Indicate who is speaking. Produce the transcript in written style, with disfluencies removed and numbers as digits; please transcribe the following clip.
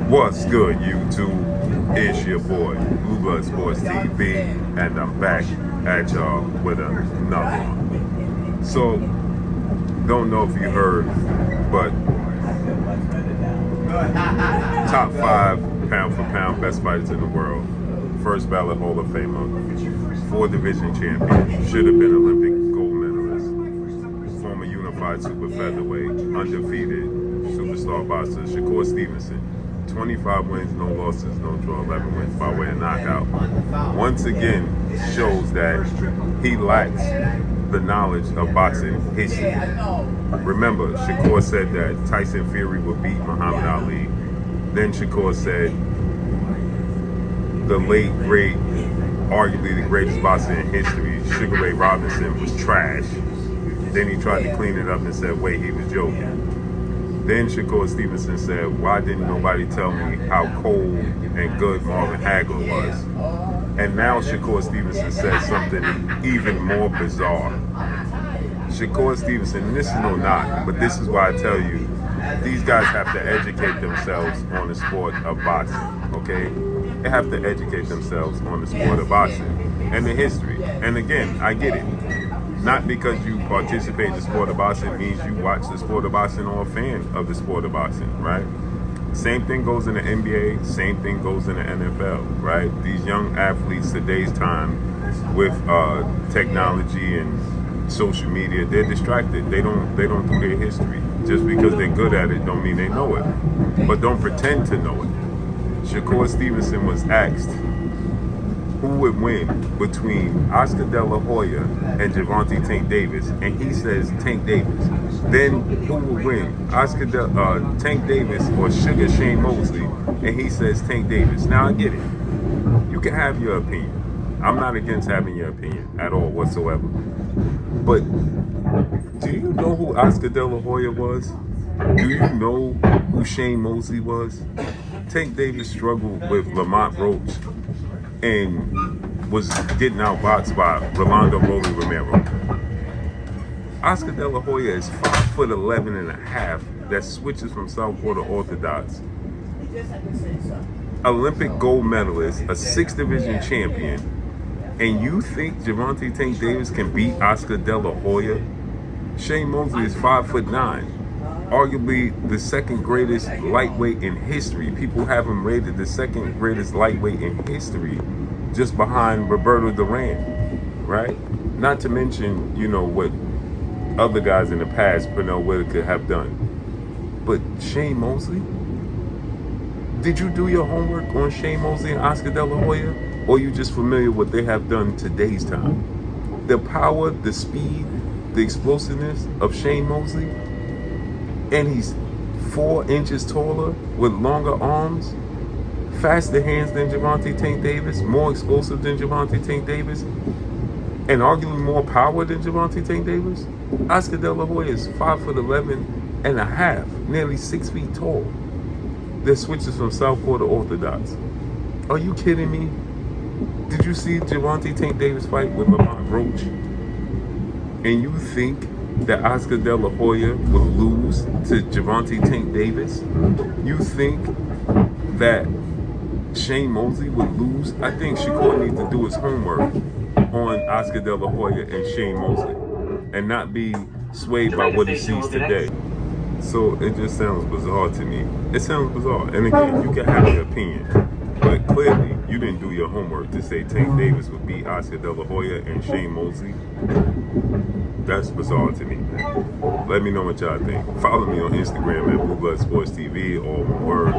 Speaker 1: What's good, YouTube? It's your boy, Blue Blood Sports TV, and I'm back at y'all with another one. So, don't know if you heard, but top 5 pound for pound best fighters in the world. First ballot Hall of Famer, 4 division champion, should have been Olympic gold medalist, former unified super featherweight, undefeated superstar boxer Shakur Stevenson. 25 wins, no losses, no draw, 11 wins by way of knockout. Once again, shows that he lacks the knowledge of boxing history. Remember, Shakur said that Tyson Fury would beat Muhammad Ali. Then Shakur said the late, great, arguably the greatest boxer in history, Sugar Ray Robinson, was trash. Then he tried to clean it up and said, wait, he was joking. Then Shakur Stevenson said, why didn't nobody tell me how cold and good Marvin Hagler was? And now Shakur Stevenson says something even more bizarre. Shakur Stevenson, and this is no knock, but this is why I tell you, these guys have to educate themselves on the sport of boxing, okay? They have to educate themselves on the sport of boxing and the history. And again, I get it. Not because you participate in the sport of boxing means you watch the sport of boxing or a fan of the sport of boxing, right? Same thing goes in the NBA, same thing goes in the NFL, right? These young athletes today's time with technology and social media, they're distracted. They don't do their history. Just because they're good at it don't mean they know it. But don't pretend to know it. Shakur Stevenson was asked who would win between Oscar De La Hoya and Gervonta Tank Davis, and he says Tank Davis. Then who would win, Tank Davis or Sugar Shane Mosley, and he says Tank Davis. Now I get it. You can have your opinion. I'm not against having your opinion at all whatsoever. But do you know who Oscar De La Hoya was? Do you know who Shane Mosley was? Tank Davis struggled with Lamont Roach and was getting outboxed by Rolando Rolly Romero. Oscar De La Hoya is 5'11" and a half that switches from Southpaw to Orthodox. Olympic gold medalist, a 6th division champion, and you think Gervonta Tank Davis can beat Oscar De La Hoya? Shane Mosley is 5'9", arguably the second greatest lightweight in history. People have him rated the second greatest lightweight in history, just behind Roberto Duran, right? Not to mention, you know, what other guys in the past, Pernell Whitaker, have done. But Shane Mosley? Did you do your homework on Shane Mosley and Oscar De La Hoya? Or are you just familiar with what they have done today's time? The power, the speed, the explosiveness of Shane Mosley, and he's 4 inches taller with longer arms, faster hands than Gervonta Tank Davis, more explosive than Gervonta Tank Davis, and arguably more power than Gervonta Tank Davis. Oscar De La Hoya is 5'11" and a half, nearly 6 feet tall. That switches from Southpaw to Orthodox. Are you kidding me? Did you see Gervonta Tank Davis fight with Lamont Roach? And you think that Oscar De La Hoya will lose to Gervonta Tank Davis? You think that Shane Mosley would lose? I think Shakur needs to do his homework on Oscar De La Hoya and Shane Mosley and not be swayed by what he sees today. So it just sounds bizarre to me. It sounds bizarre. And again, you can have your opinion, but clearly you didn't do your homework to say Tank Davis would beat Oscar De La Hoya and Shane Mosley. That's bizarre to me, man. Let me know what y'all think. Follow me on Instagram at Blue Blood Sports TV, all one word.